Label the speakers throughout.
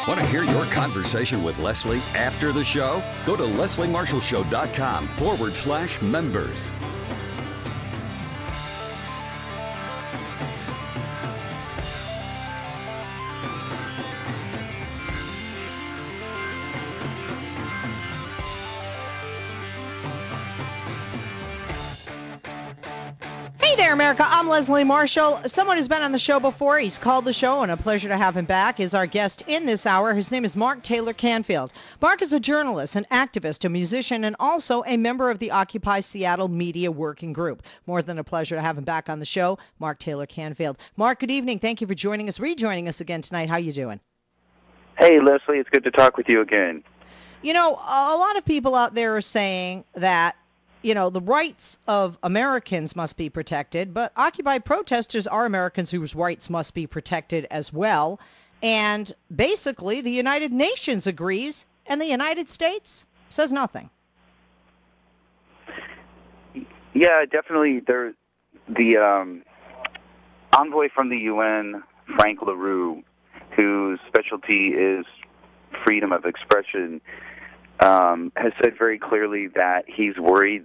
Speaker 1: Want to hear your conversation with Leslie after the show? Go to lesliemarshallshow.com/members.
Speaker 2: Hey there, America. I'm Leslie Marshall. Someone who's been on the show before. He's called the show, and a pleasure to have him back, is our guest in this hour. His name is Mark Taylor-Canfield. Mark is a journalist, an activist, a musician, and also a member of the Occupy Seattle Media Working Group. More than a pleasure to have him back on the show, Mark Taylor-Canfield. Mark, good evening. Thank you for rejoining us again tonight. How you doing?
Speaker 3: Hey, Leslie. It's good to talk with you again.
Speaker 2: You know, a lot of people out there are saying that the rights of Americans must be protected, but Occupy protesters are Americans whose rights must be protected as well. And basically, the United Nations agrees, and the United States says nothing.
Speaker 3: Yeah, definitely. The envoy from the UN, Frank LaRue, whose specialty is freedom of expression, has said very clearly that he's worried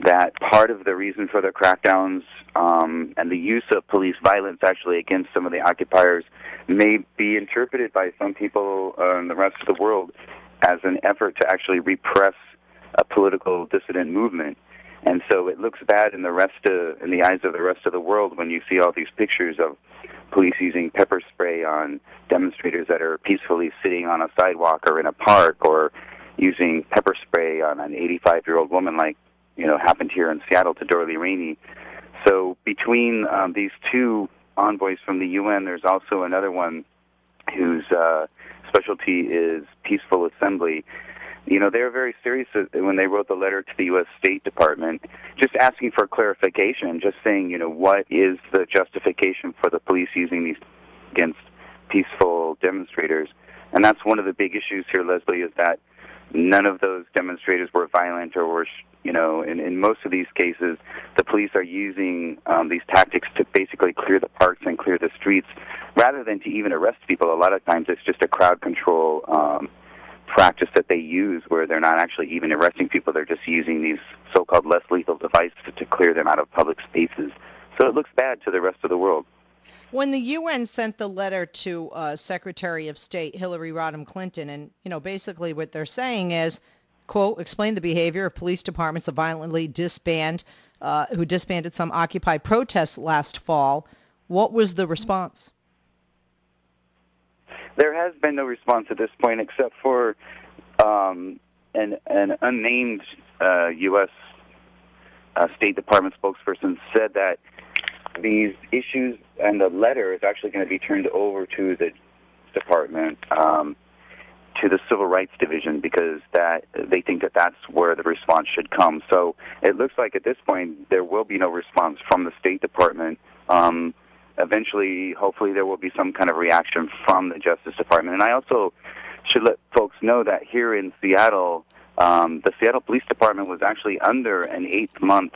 Speaker 3: that part of the reason for the crackdowns and the use of police violence actually against some of the occupiers may be interpreted by some people in the rest of the world as an effort to actually repress a political dissident movement. And so it looks bad in the eyes of the rest of the world when you see all these pictures of police using pepper spray on demonstrators that are peacefully sitting on a sidewalk or in a park, or using pepper spray on an 85-year-old woman like, happened here in Seattle to Dorothy Rainey. So between these two envoys from the UN, there's also another one whose specialty is peaceful assembly. They were very serious when they wrote the letter to the U.S. State Department, just asking for clarification, just saying, what is the justification for the police using these against peaceful demonstrators? And that's one of the big issues here, Leslie, is that none of those demonstrators were violent or were, in most of these cases, the police are using these tactics to basically clear the parks and clear the streets rather than to even arrest people. A lot of times it's just a crowd control practice that they use where they're not actually even arresting people. They're just using these so-called less lethal devices to clear them out of public spaces. So it looks bad to the rest of the world.
Speaker 2: When the UN sent the letter to Secretary of State Hillary Rodham Clinton, and, basically what they're saying is, quote, explain the behavior of police departments that violently who disbanded some Occupy protests last fall. What was the response?
Speaker 3: There has been no response at this point except for an unnamed U.S. State Department spokesperson said that these issues and the letter is actually going to be turned over to the department, to the Civil Rights Division, because they think that that's where the response should come. So it looks like at this point there will be no response from the State Department. Eventually, hopefully, there will be some kind of reaction from the Justice Department. And I also should let folks know that here in Seattle, the Seattle Police Department was actually under an 8-month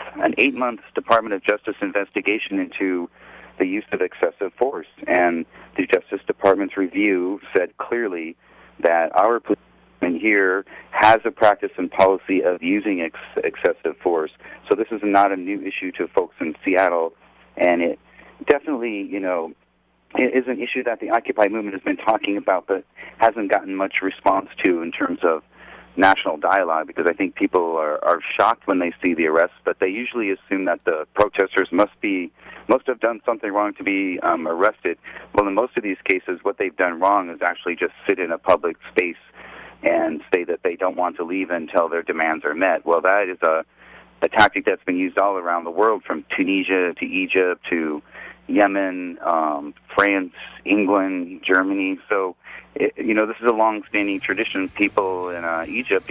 Speaker 3: Department of Justice investigation into the use of excessive force. And the Justice Department's review said clearly that our police department here has a practice and policy of using excessive force. So this is not a new issue to folks in Seattle, and it definitely, it is an issue that the Occupy movement has been talking about but hasn't gotten much response to in terms of national dialogue, because I think people are shocked when they see the arrests, but they usually assume that the protesters must have done something wrong to be arrested. Well, in most of these cases, what they've done wrong is actually just sit in a public space and say that they don't want to leave until their demands are met. Well, that is a tactic that's been used all around the world, from Tunisia to Egypt to Yemen, France, England, Germany. So, this is a long-standing tradition. People in Egypt,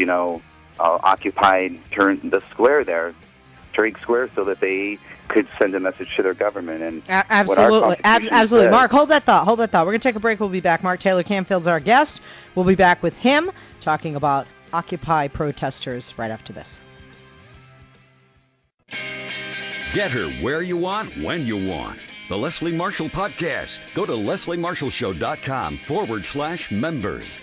Speaker 3: occupied the square there, Tariq Square, so that they could send a message to their government. And
Speaker 2: absolutely. Mark, hold that thought. We're going to take a break. We'll be back. Mark Taylor-Canfield's our guest. We'll be back with him talking about Occupy protesters right after this.
Speaker 1: Get her where you want, when you want. The Leslie Marshall Podcast. Go to lesliemarshallshow.com/members.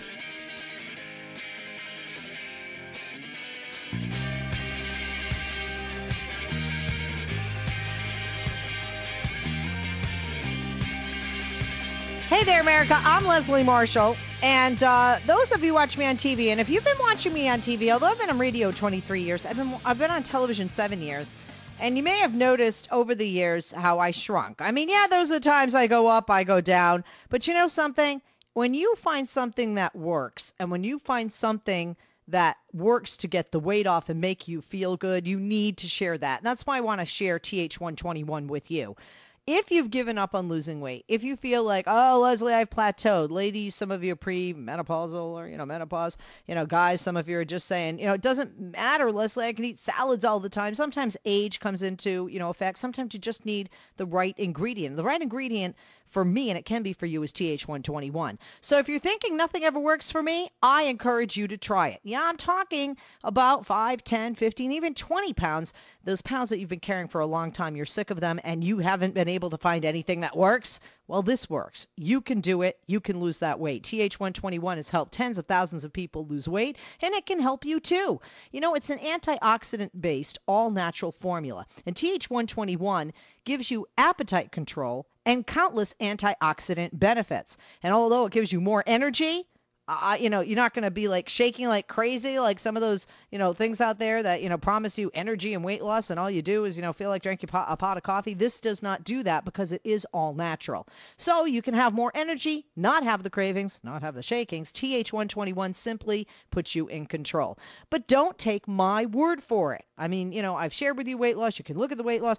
Speaker 2: Hey there, America. I'm Leslie Marshall. And those of you watch me on TV, and if you've been watching me on TV, although I've been on radio 23 years, I've been on television 7 years. And you may have noticed over the years how I shrunk. I mean, yeah, those are times I go up, I go down. But you know something? When you find something that works, and when you find something that works to get the weight off and make you feel good, you need to share that. And that's why I want to share TH121 with you. If you've given up on losing weight, if you feel like, oh, Leslie, I've plateaued. Ladies, some of you are pre-menopausal or, menopause. Guys, some of you are just saying, it doesn't matter, Leslie, I can eat salads all the time. Sometimes age comes into, effect. Sometimes you just need the right ingredient. The right ingredient for me, and it can be for you, is TH121. So if you're thinking nothing ever works for me, I encourage you to try it. Yeah, I'm talking about 5, 10, 15, even 20 pounds. Those pounds that you've been carrying for a long time, you're sick of them, and you haven't been able to find anything that works. Well, this works. You can do it. You can lose that weight. TH121 has helped tens of thousands of people lose weight, and it can help you too. It's an antioxidant-based, all-natural formula. And TH121 gives you appetite control and countless antioxidant benefits. And although it gives you more energy, you're not going to be like shaking like crazy, like some of those, things out there that, promise you energy and weight loss, and all you do is, feel like drinking a pot of coffee. This does not do that because it is all natural. So you can have more energy, not have the cravings, not have the shakings. TH121 simply puts you in control. But don't take my word for it. I mean, I've shared with you weight loss. You can look at the weight loss.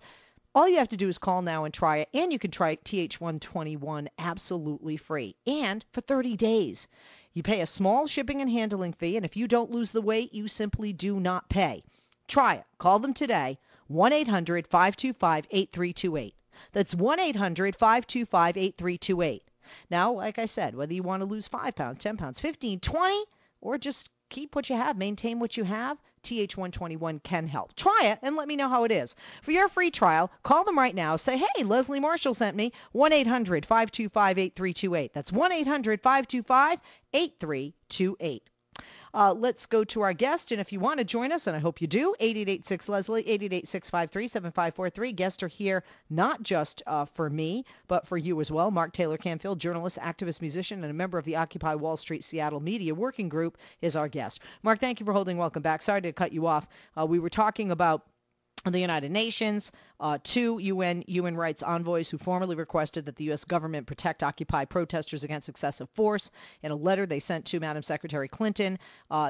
Speaker 2: All you have to do is call now and try it, and you can try TH121 absolutely free, and for 30 days. You pay a small shipping and handling fee, and if you don't lose the weight, you simply do not pay. Try it. Call them today, 1-800-525-8328. That's 1-800-525-8328. Now, like I said, whether you want to lose 5 pounds, 10 pounds, 15, 20, or just keep what you have, maintain what you have, TH121 can help. Try it and let me know how it is. For your free trial, call them right now. Say, hey, Leslie Marshall sent me. 1-800-525-8328. That's 1-800-525-8328. Let's go to our guest, and if you want to join us, and I hope you do, 888-6-LESLIE, 888-653-7543. Guests are here not just for me, but for you as well. Mark Taylor-Canfield, journalist, activist, musician, and a member of the Occupy Wall Street Seattle Media Working Group, is our guest. Mark, thank you for holding. Welcome back. Sorry to cut you off. We were talking about the United Nations, 2 UN human rights envoys who formally requested that the U.S. government protect Occupy protesters against excessive force. In a letter they sent to Madam Secretary Clinton,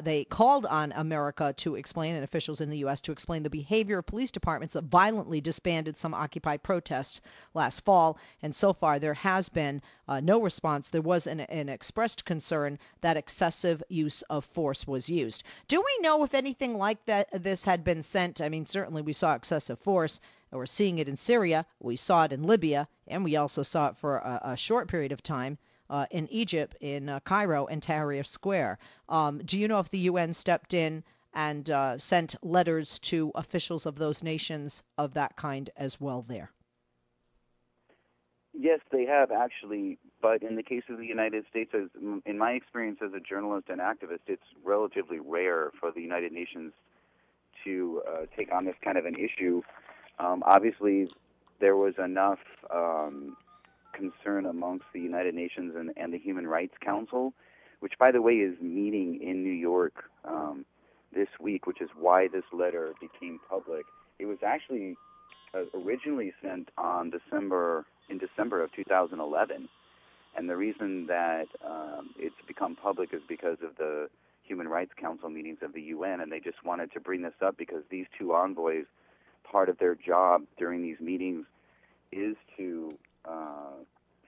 Speaker 2: they called on America to explain, and officials in the U.S. to explain the behavior of police departments that violently disbanded some Occupy protests last fall. And so far, there has been no response. There was an expressed concern that excessive use of force was used. Do we know if anything like this had been sent? I mean, certainly we saw excessive force. We're seeing it in Syria. We saw it in Libya, and we also saw it for a short period of time in Egypt, in Cairo, and Tahrir Square. Do you know if the UN stepped in and sent letters to officials of those nations of that kind as well there?
Speaker 3: Yes, they have actually, but in the case of the United States, in my experience as a journalist and activist, it's relatively rare for the United Nations to take on this kind of an issue. Obviously, there was enough concern amongst the United Nations and the Human Rights Council, which, by the way, is meeting in New York this week, which is why this letter became public. It was actually originally sent in December of 2011, and the reason that it's become public is because of the Human Rights Council meetings of the UN, and they just wanted to bring this up because these 2 envoys, part of their job during these meetings is to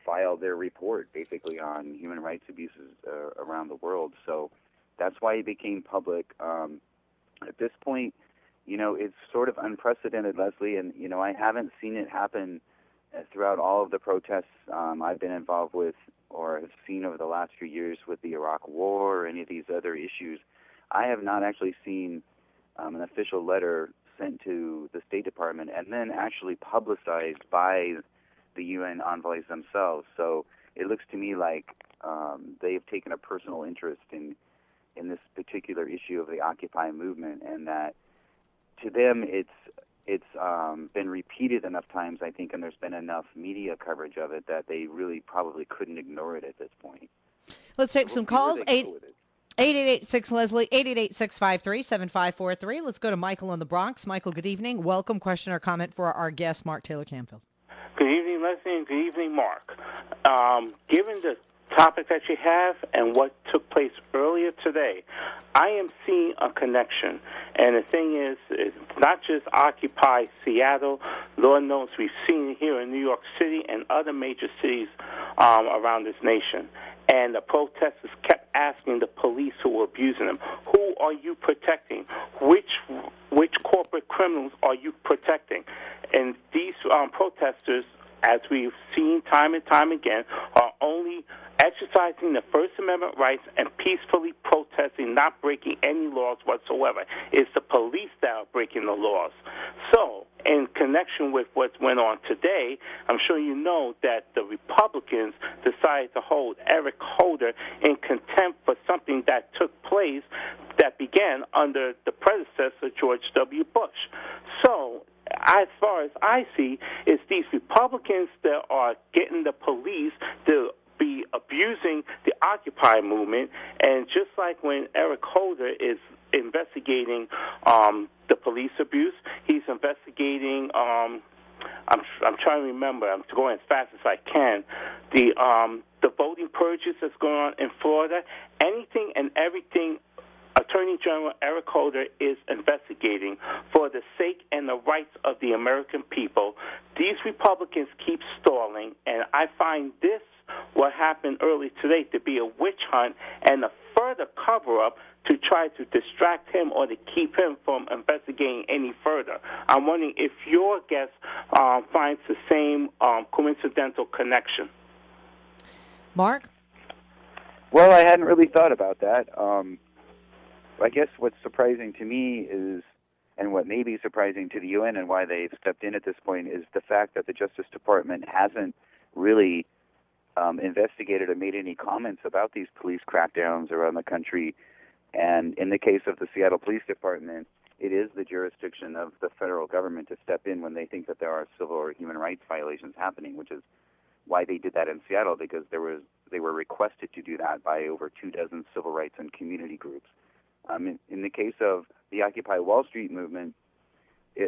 Speaker 3: file their report basically on human rights abuses around the world. So that's why it became public. At this point, it's sort of unprecedented, Leslie, and, I haven't seen it happen throughout all of the protests I've been involved with or have seen over the last few years with the Iraq War or any of these other issues. I have not actually seen an official letter sent to the State Department and then actually publicized by the UN envoys themselves. So it looks to me like they've taken a personal interest in this particular issue of the Occupy movement, and that to them it's been repeated enough times, I think, and there's been enough media coverage of it that they really probably couldn't ignore it at this point.
Speaker 2: Let's take some calls. 888-6-Leslie, 888-653-7543. Let's go to Michael in the Bronx. Michael, good evening. Welcome. Question or comment for our guest, Mark Taylor-Canfield.
Speaker 4: Good evening, Leslie, and good evening, Mark. Given the topic that you have and what took place earlier today, I am seeing a connection. And the thing is, it's not just Occupy Seattle. Lord knows we've seen it here in New York City and other major cities around this nation. And the protesters kept asking the police who were abusing them, who are you protecting? Which corporate criminals are you protecting? And these protesters, as we've seen time and time again, are only exercising the First Amendment rights and peacefully protesting, not breaking any laws whatsoever. It's the police that are breaking the laws. So, in connection with what went on today, I'm sure you know that the Republicans decided to hold Eric Holder in contempt for something that took place that began under the predecessor, George W. Bush. So, as far as I see, it's these Republicans that are getting the police to be abusing the Occupy movement, and just like when Eric Holder is investigating the police abuse, he's investigating. I'm trying to remember. I'm going as fast as I can. The voting purges that's going on in Florida. Anything and everything Attorney General Eric Holder is investigating for the sake and the rights of the American people. These Republicans keep stalling, and I find this, what happened early today, to be a witch hunt and a further cover-up to try to distract him or to keep him from investigating any further. I'm wondering if your guest finds the same coincidental connection.
Speaker 2: Mark?
Speaker 3: Well, I hadn't really thought about that. I guess what's surprising to me is, and what may be surprising to the UN and why they've stepped in at this point, is the fact that the Justice Department hasn't really investigated or made any comments about these police crackdowns around the country. And in the case of the Seattle Police Department, it is the jurisdiction of the federal government to step in when they think that there are civil or human rights violations happening, which is why they did that in Seattle, because they were requested to do that by over 24 civil rights and community groups. In the case of the Occupy Wall Street movement,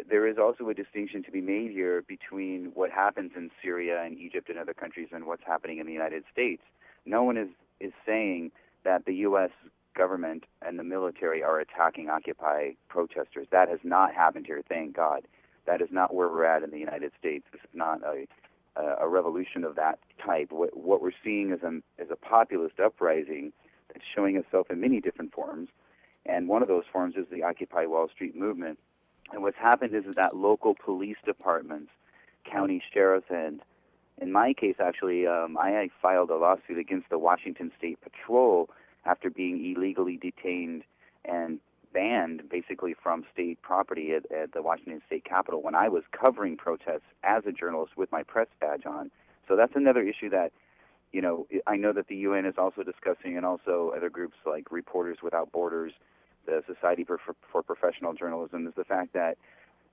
Speaker 3: there is also a distinction to be made here between what happens in Syria and Egypt and other countries and what's happening in the United States. No one is saying that the U.S. government and the military are attacking Occupy protesters. That has not happened here, thank God. That is not where we're at in the United States. This is not a revolution of that type. What we're seeing is a populist uprising that's showing itself in many different forms. And one of those forms is the Occupy Wall Street movement. And what's happened is that local police departments, county sheriffs, and in my case, actually, I filed a lawsuit against the Washington State Patrol after being illegally detained and banned, basically, from state property at the Washington State Capitol when I was covering protests as a journalist with my press badge on. So that's another issue that, I know that the UN is also discussing, and also other groups like Reporters Without Borders, the Society for Professional Journalism, is the fact that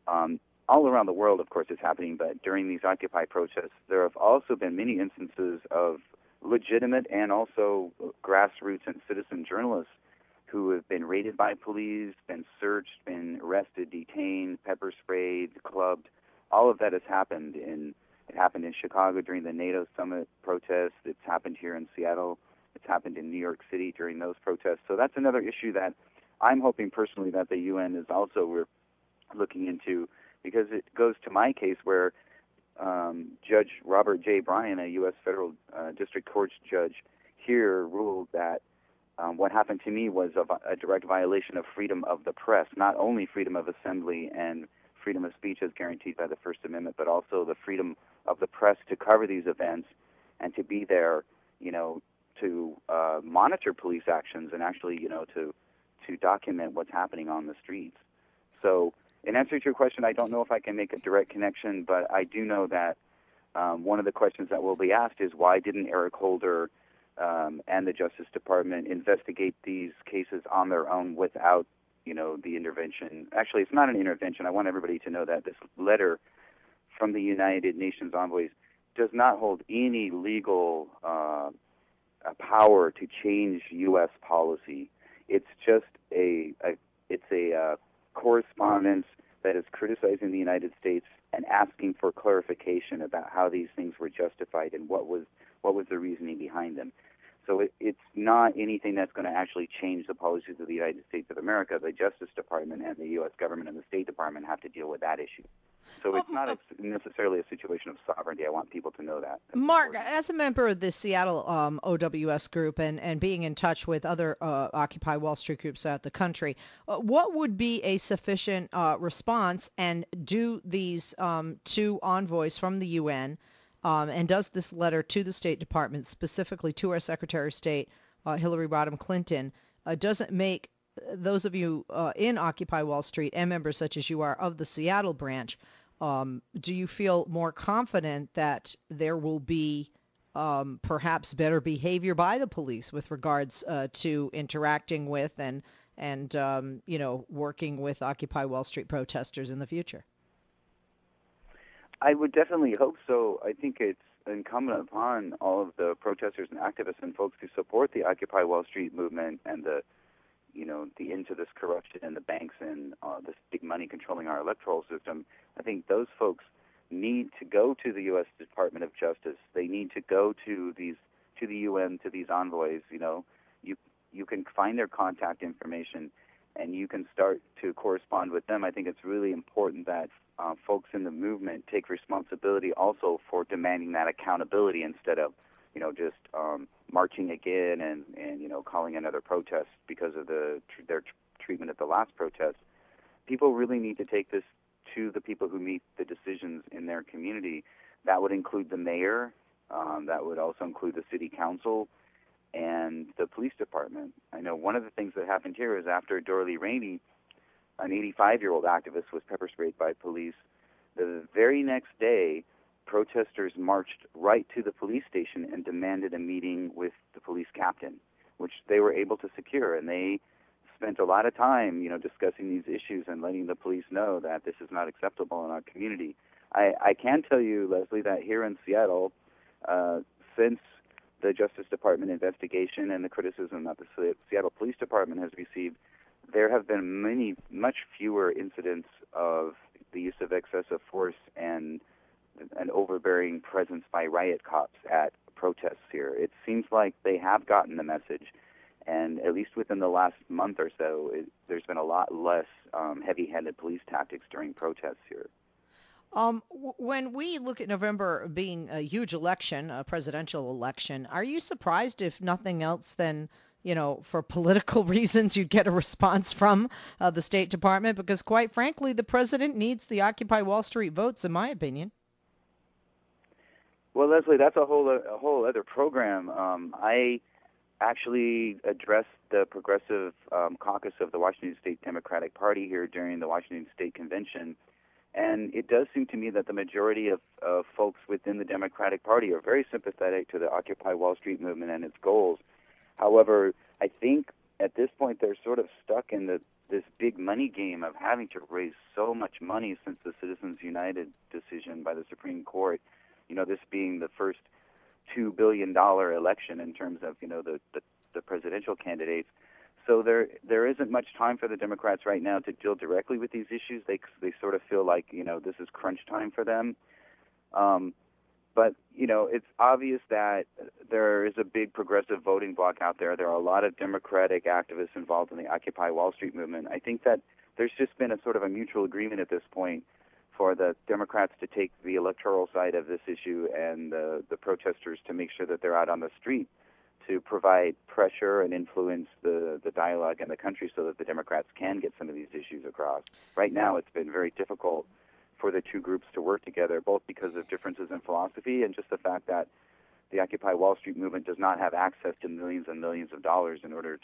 Speaker 3: all around the world, of course, it's happening, but during these Occupy protests, there have also been many instances of legitimate and also grassroots and citizen journalists who have been raided by police, been searched, been arrested, detained, pepper sprayed, clubbed. All of that has happened. It happened in Chicago during the NATO summit protests. It's happened here in Seattle. It's happened in New York City during those protests. So that's another issue that I'm hoping personally that the UN is also looking into, because it goes to my case where Judge Robert J. Bryan, a U.S. federal district court judge here, ruled that what happened to me was a direct violation of freedom of the press, not only freedom of assembly and freedom of speech as guaranteed by the First Amendment, but also the freedom of the press to cover these events and to be there, to monitor police actions and actually, to document what's happening on the streets. So in answer to your question, I don't know if I can make a direct connection, but I do know that one of the questions that will be asked is, why didn't Eric Holder and the Justice Department investigate these cases on their own without, the intervention? Actually, it's not an intervention. I want everybody to know that this letter from the United Nations envoys does not hold any legal power to change U.S. policy. It's just a correspondence that is criticizing the United States and asking for clarification about how these things were justified and what was the reasoning behind them. So it's not anything that's going to actually change the policies of the United States of America. The Justice Department and the U.S. government and the State Department have to deal with that issue. So it's not necessarily a situation of sovereignty. I want people to know that. That's
Speaker 2: Mark,
Speaker 3: important.
Speaker 2: as a member of the Seattle OWS group and being in touch with other Occupy Wall Street groups throughout the country, what would be a sufficient response? And do these two envoys from the UN and does this letter to the State Department, specifically to our Secretary of State, Hillary Rodham Clinton, doesn't make those of you in Occupy Wall Street and members such as you are of the Seattle branch, do you feel more confident that there will be perhaps better behavior by the police with regards to interacting with and working with Occupy Wall Street protesters in the future?
Speaker 3: I would definitely hope so. I think it's incumbent upon all of the protesters and activists and folks who support the Occupy Wall Street movement and the end to this corruption and the banks and this big money controlling our electoral system. I think those folks need to go to the U.S. Department of Justice. They need to go to the UN, to these envoys. You can find their contact information and you can start to correspond with them. I think it's really important that folks in the movement take responsibility also for demanding that accountability instead of, just marching again and calling another protest because of their treatment at the last protest. People really need to take this to the people who make the decisions in their community. That would include the mayor. That would also include the city council and the police department. I know one of the things that happened here is after Dorley Rainey, an 85-year-old activist, was pepper sprayed by police. The very next day, protesters marched right to the police station and demanded a meeting with the police captain, which they were able to secure. And they spent a lot of time, discussing these issues and letting the police know that this is not acceptable in our community. I can tell you, Leslie, that here in Seattle, since the Justice Department investigation and the criticism that the Seattle Police Department has received, there have been much fewer incidents of the use of excessive force and an overbearing presence by riot cops at protests here. It seems like they have gotten the message, and at least within the last month or so, there's been a lot less heavy-handed police tactics during protests here.
Speaker 2: When we look at November being a huge election, a presidential election, are you surprised, if nothing else, than for political reasons, you'd get a response from the State Department? Because quite frankly, the president needs the Occupy Wall Street votes, in my opinion.
Speaker 3: Well, Leslie, that's a whole other program. I actually addressed the progressive caucus of the Washington State Democratic Party here during the Washington State Convention, and it does seem to me that the majority of folks within the Democratic Party are very sympathetic to the Occupy Wall Street movement and its goals. However, I think at this point they're sort of stuck in this big money game of having to raise so much money since the Citizens United decision by the Supreme Court. This being the first $2 billion election in terms of the presidential candidates. So there isn't much time for the Democrats right now to deal directly with these issues. They sort of feel like this is crunch time for them. But it's obvious that there is a big progressive voting bloc out there. There are a lot of Democratic activists involved in the Occupy Wall Street movement. I think that there's just been a sort of a mutual agreement at this point for the Democrats to take the electoral side of this issue and the protesters to make sure that they're out on the street to provide pressure and influence the dialogue in the country so that the Democrats can get some of these issues across. Right now, it's been very difficult for the two groups to work together, both because of differences in philosophy and just the fact that the Occupy Wall Street movement does not have access to millions and millions of dollars in order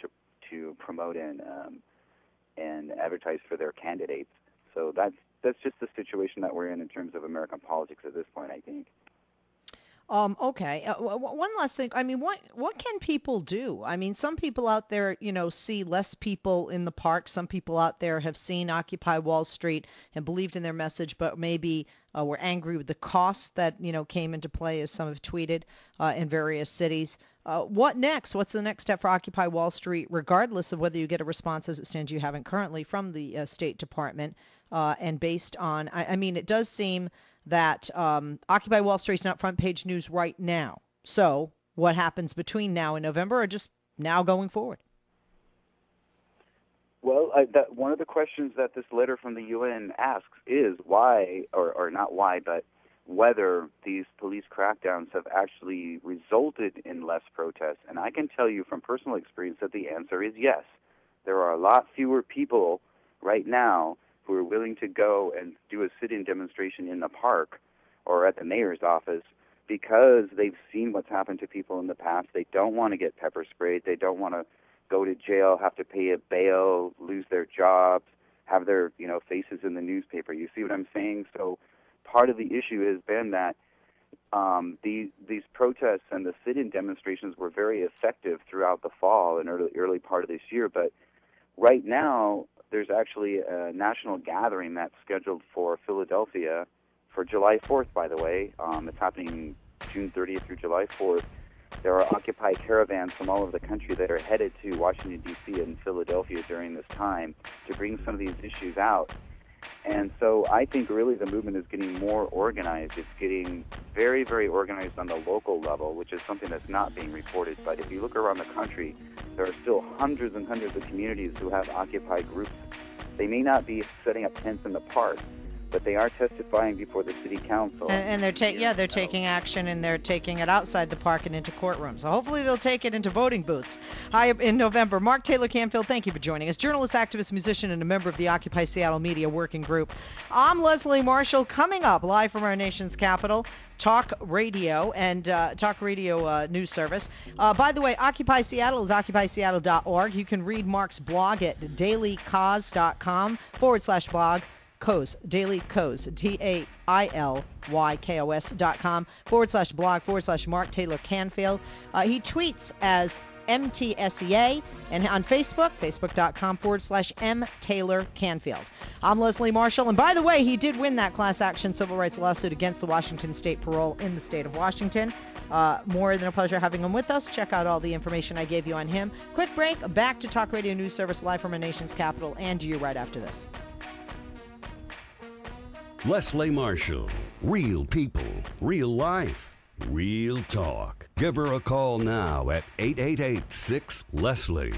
Speaker 3: to promote and advertise for their candidates. So that's just the situation that we're in terms of American politics at this point, I think.
Speaker 2: Okay. One last thing. I mean, what can people do? I mean, some people out there, see less people in the park. Some people out there have seen Occupy Wall Street and believed in their message, but maybe were angry with the costs that came into play, as some have tweeted in various cities. What next? What's the next step for Occupy Wall Street, regardless of whether you get a response as it stands you haven't currently from the State Department? And based on, I mean, it does seem that Occupy Wall Street's not front page news right now. So what happens between now and November, or just now going forward?
Speaker 3: Well, one of the questions that this letter from the UN asks is why, or not why, but whether these police crackdowns have actually resulted in less protests. And I can tell you from personal experience that the answer is yes. There are a lot fewer people right now who are willing to go and do a sit-in demonstration in the park or at the mayor's office because they've seen what's happened to people in the past. They don't want to get pepper sprayed. They don't want to go to jail, have to pay a bail, lose their jobs, have their faces in the newspaper. You see what I'm saying? So part of the issue has been that these protests and the sit-in demonstrations were very effective throughout the fall and early part of this year. But right now, there's actually a national gathering that's scheduled for Philadelphia for July 4th, by the way. It's happening June 30th through July 4th. There are Occupy caravans from all over the country that are headed to Washington, D.C. and Philadelphia during this time to bring some of these issues out. And so I think really the movement is getting more organized. It's getting very, very organized on the local level, which is something that's not being reported. But if you look around the country, there are still hundreds and hundreds of communities who have Occupy groups. They may not be setting up tents in the park, but they are testifying before the city council.
Speaker 2: And they're taking action, and they're taking it outside the park and into courtrooms. So hopefully they'll take it into voting booths in November. Mark Taylor-Canfield, thank you for joining us. Journalist, activist, musician, and a member of the Occupy Seattle Media Working Group. I'm Leslie Marshall, coming up live from our nation's capital, Talk Radio and Talk Radio News Service. By the way, Occupy Seattle is occupyseattle.org. You can read Mark's blog at dailycause.com/blog. Coase, Daily Coase, DAILYKOS.com/blog/Mark Taylor-Canfield. He tweets as MTSEA, and on Facebook, facebook.com/M Taylor-Canfield. I'm Leslie Marshall, and by the way, he did win that class action civil rights lawsuit against the Washington State Parole in the state of Washington. More than a pleasure having him with us. Check out all the information I gave you on him. Quick break, back to Talk Radio News Service live from our nation's capital, and you right after this.
Speaker 1: Leslie Marshall. Real people, real life, real talk. Give her a call now at 888-6-LESLIE.